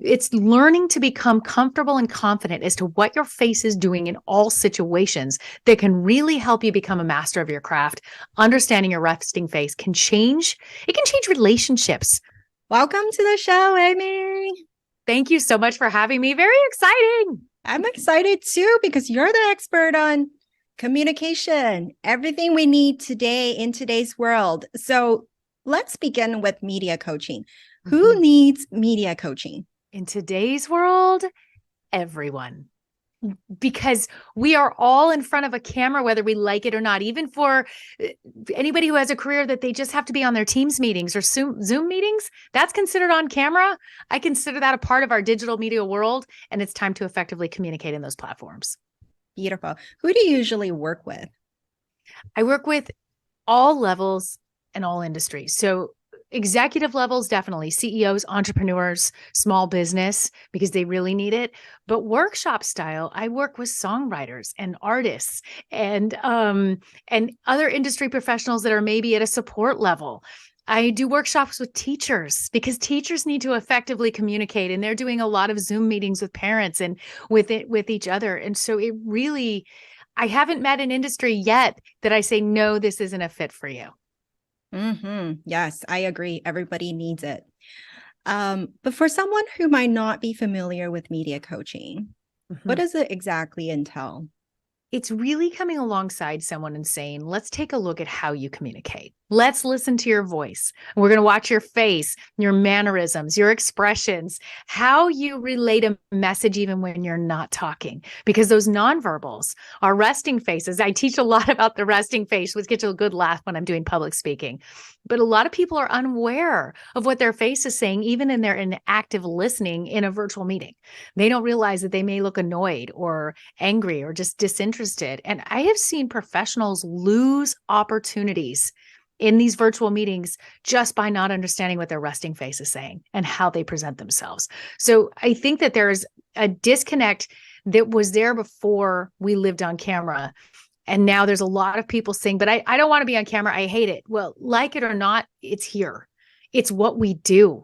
It's learning to become comfortable and confident as to what your face is doing in all situations that can really help you become a master of your craft. Understanding your resting face it can change relationships. Welcome to the show, Amy. Thank you so much for having me. Very exciting. I'm excited too because you're the expert on communication, everything we need today in today's world. So let's begin with media coaching. Who needs media coaching? In today's world, everyone. Because we are all in front of a camera, whether we like it or not, even for anybody who has a career that they just have to be on their Teams meetings or Zoom meetings, that's considered on camera. I consider that a part of our digital media world, and it's time to effectively communicate in those platforms. Beautiful. Who do you usually work with? I work with all levels and all industries. So executive levels, definitely CEOs, entrepreneurs, small business, because they really need it. But workshop style, I work with songwriters and artists and other industry professionals that are maybe at a support level. I do workshops with teachers because teachers need to effectively communicate, and they're doing a lot of Zoom meetings with parents and with each other. And so I haven't met an industry yet that I say, no, this isn't a fit for you. Yes, I agree. Everybody needs it. But for someone who might not be familiar with media coaching, what does it exactly entail? It's really coming alongside someone and saying, let's take a look at how you communicate. Let's listen to your voice. We're going to watch your face, your mannerisms, your expressions, how you relate a message even when you're not talking, because those nonverbals are resting faces. I teach a lot about the resting face, which gets a good laugh when I'm doing public speaking. But a lot of people are unaware of what their face is saying, even in their active listening in a virtual meeting. They don't realize that they may look annoyed or angry or just disinterested. And I have seen professionals lose opportunities in these virtual meetings just by not understanding what their resting face is saying and how they present themselves. So I think that there's a disconnect that was there before we lived on camera. And now there's a lot of people saying, but I don't want to be on camera. I hate it. Well, like it or not, it's here. It's what we do.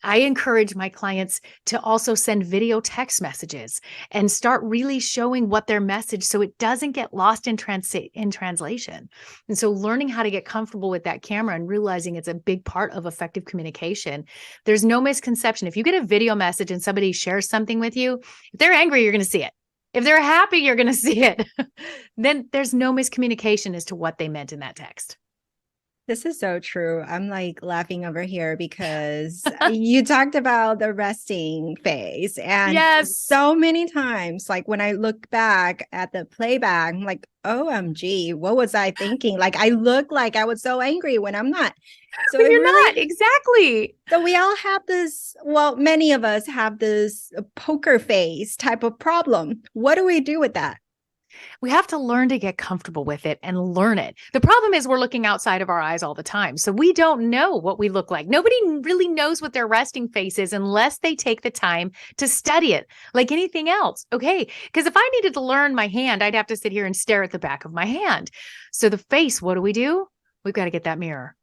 I encourage my clients to also send video text messages and start really showing what their message, so it doesn't get lost in translation. And so learning how to get comfortable with that camera and realizing it's a big part of effective communication. There's no misconception. If you get a video message and somebody shares something with you, if they're angry, you're going to see it. If they're happy, you're going to see it. Then there's no miscommunication as to what they meant in that text. This is so true. I'm like laughing over here because you talked about the resting phase. And Yes. so many times, like when I look back at the playback, I'm like, OMG, what was I thinking? Like I look like I was so angry when I'm not. So But you're not. Exactly. So we all have this, well, many of us have this poker face type of problem. What do we do with that? We have to learn to get comfortable with it and learn it. The problem is we're looking outside of our eyes all the time. So we don't know what we look like. Nobody really knows what their resting face is unless they take the time to study it like anything else. Okay. Because if I needed to learn my hand, I'd have to sit here and stare at the back of my hand. So the face, what do? We've got to get that mirror.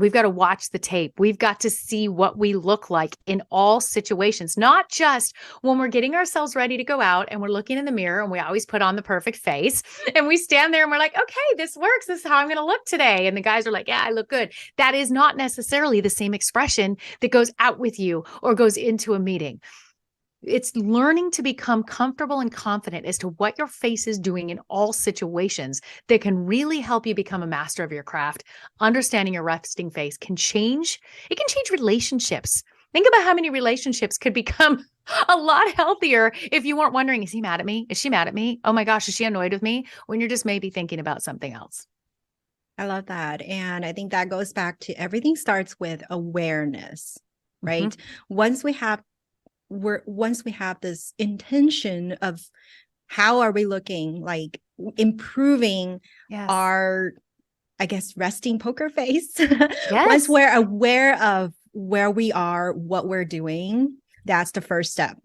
We've got to watch the tape. We've got to see what we look like in all situations, not just when we're getting ourselves ready to go out and we're looking in the mirror and we always put on the perfect face and we stand there and we're like, okay, this works. This is how I'm going to look today. And the guys are like, yeah, I look good. That is not necessarily the same expression that goes out with you or goes into a meeting. It's learning to become comfortable and confident as to what your face is doing in all situations that can really help you become a master of your craft. Understanding your resting face it can change relationships. Think about how many relationships could become a lot healthier if you weren't wondering, is he mad at me? Is she mad at me? Oh my gosh, is she annoyed with me? When you're just maybe thinking about something else. I love that. And I think that goes back to everything starts with awareness, right? Once we have this intention of how are we looking, like improving our, I guess, resting poker face. Once we're aware of where we are, what we're doing, that's the first step.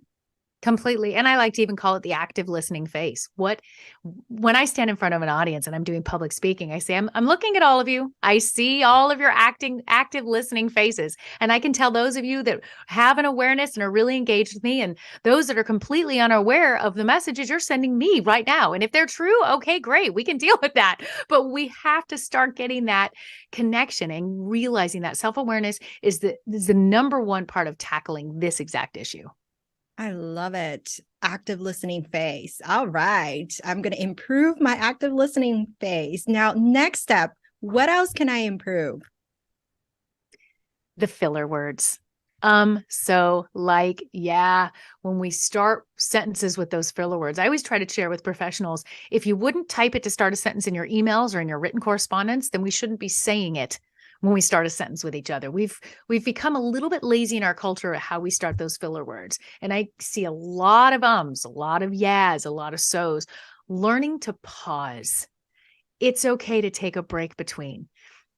Completely. And I like to even call it the active listening face. When I stand in front of an audience and I'm doing public speaking, I say, I'm looking at all of you. I see all of your active listening faces. And I can tell those of you that have an awareness and are really engaged with me, and those that are completely unaware of the messages you're sending me right now. And if they're true, okay, great. We can deal with that. But we have to start getting that connection and realizing that self-awareness is the number one part of tackling this exact issue. I love it. Active listening phase. All right. I'm going to improve my active listening phase. Now, next step, what else can I improve? The filler words. So like, yeah, when we start sentences with those filler words, I always try to share with professionals, if you wouldn't type it to start a sentence in your emails or in your written correspondence, then we shouldn't be saying it when we start a sentence with each other. We've become a little bit lazy in our culture at how we start those filler words. And I see a lot of ums, a lot of yeahs, a lot of so's. Learning to pause. It's okay to take a break between.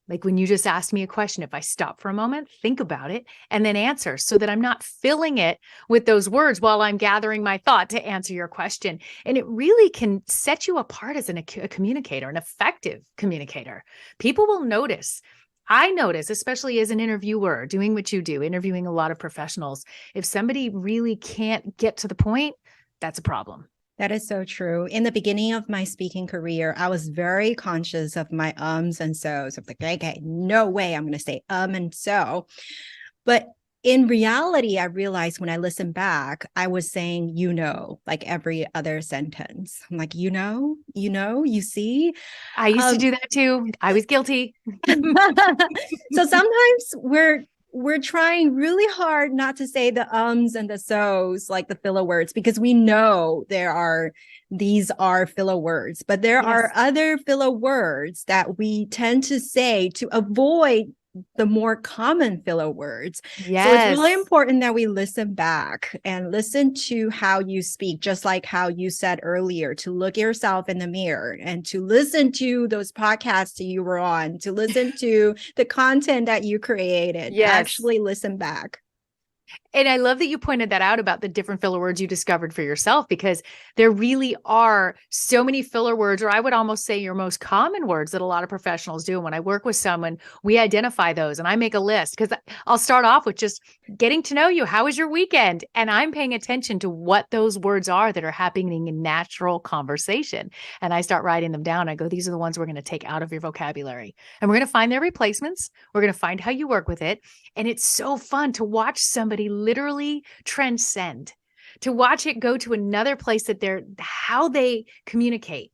Like when you just asked me a question, if I stop for a moment, think about it, and then answer, so that I'm not filling it with those words while I'm gathering my thought to answer your question. And it really can set you apart as a communicator, an effective communicator. People will notice. I notice, especially as an interviewer, doing what you do, interviewing a lot of professionals, if somebody really can't get to the point, that's a problem. That is so true. In the beginning of my speaking career, I was very conscious of my ums and so's. I'm like, okay, no way I'm going to say and so. But in reality, I realized when I listened back, I was saying, like every other sentence. I'm like, you see? I used to do that too. I was guilty. So sometimes we're trying really hard not to say the ums and the so's, like the filler words, because we know these are filler words, but there are other filler words that we tend to say to avoid the more common filler words. Yes. So it's really important that we listen back and listen to how you speak, just like how you said earlier, to look yourself in the mirror and to listen to those podcasts that you were on, to listen to the content that you created. Yes. Actually listen back. And I love that you pointed that out about the different filler words you discovered for yourself, because there really are so many filler words, or I would almost say your most common words that a lot of professionals do. And when I work with someone, we identify those and I make a list, because I'll start off with just getting to know you. How was your weekend? And I'm paying attention to what those words are that are happening in natural conversation. And I start writing them down. I go, these are the ones we're going to take out of your vocabulary, and we're going to find their replacements. We're going to find how you work with it. And it's so fun to watch somebody literally transcend, to watch it go to another place, that how they communicate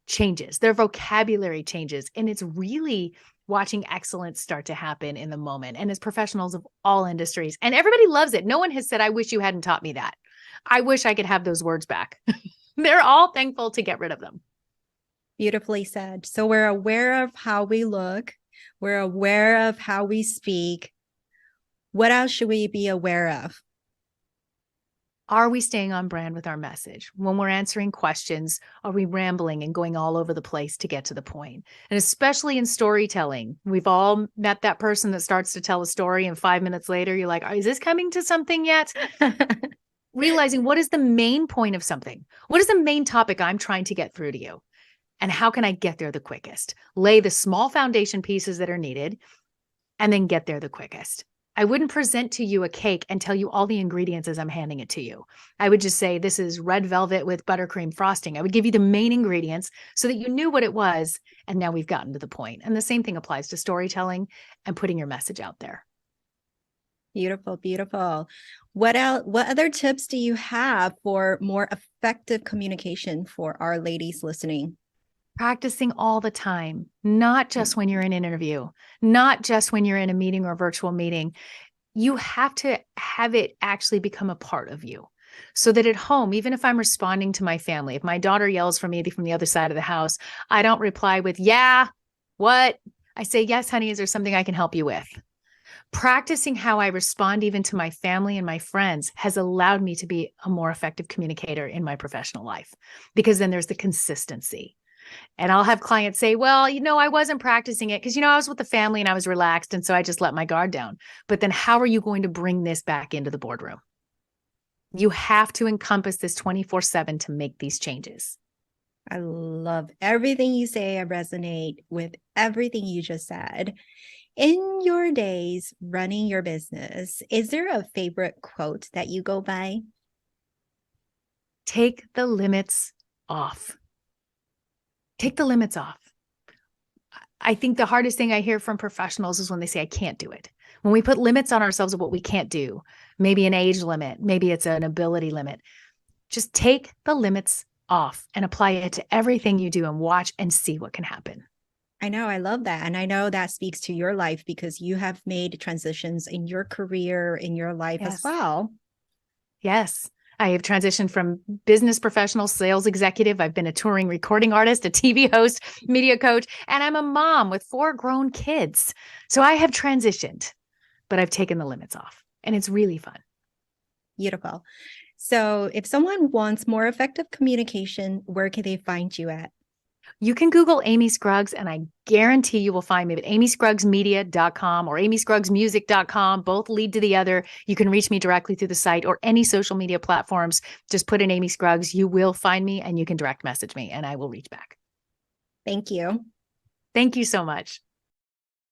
changes, their vocabulary changes. And it's really watching excellence start to happen in the moment. And as professionals of all industries, and everybody loves it. No one has said, I wish you hadn't taught me that. I wish I could have those words back. They're all thankful to get rid of them. Beautifully said. So we're aware of how we look. We're aware of how we speak. What else should we be aware of? Are we staying on brand with our message? When we're answering questions, are we rambling and going all over the place to get to the point? And especially in storytelling, we've all met that person that starts to tell a story, and 5 minutes later, you're like, is this coming to something yet? Realizing, what is the main point of something? What is the main topic I'm trying to get through to you? And how can I get there the quickest? Lay the small foundation pieces that are needed, and then get there the quickest. I wouldn't present to you a cake and tell you all the ingredients as I'm handing it to you. I would just say, this is red velvet with buttercream frosting. I would give you the main ingredients so that you knew what it was. And now we've gotten to the point. And the same thing applies to storytelling and putting your message out there. Beautiful, beautiful. What else? What other tips do you have for more effective communication for our ladies listening? Practicing all the time, not just when you're in an interview, not just when you're in a meeting or a virtual meeting. You have to have it actually become a part of you, so that at home, even if I'm responding to my family, if my daughter yells for me from the other side of the house, I don't reply with, yeah, what? I say, yes, honey, is there something I can help you with? Practicing how I respond even to my family and my friends has allowed me to be a more effective communicator in my professional life, because then there's the consistency. And I'll have clients say, well, I wasn't practicing it because, I was with the family and I was relaxed. And so I just let my guard down. But then how are you going to bring this back into the boardroom? You have to encompass this 24/7 to make these changes. I love everything you say. I resonate with everything you just said. In your days running your business, is there a favorite quote that you go by? Take the limits off. Take the limits off. I think the hardest thing I hear from professionals is when they say, I can't do it. When we put limits on ourselves of what we can't do, maybe an age limit, maybe it's an ability limit, just take the limits off and apply it to everything you do and watch and see what can happen. I know, I love that. And I know that speaks to your life because you have made transitions in your career, in your life as well. Yes. I have transitioned from business professional, sales executive. I've been a touring recording artist, a TV host, media coach, and I'm a mom with 4 grown kids. So I have transitioned, but I've taken the limits off and it's really fun. Beautiful. So if someone wants more effective communication, where can they find you at? You can Google Amy Scruggs, and I guarantee you will find me at amyscruggsmedia.com or amyscruggsmusic.com. Both lead to the other. You can reach me directly through the site or any social media platforms. Just put in Amy Scruggs. You will find me, and you can direct message me, and I will reach back. Thank you. Thank you so much.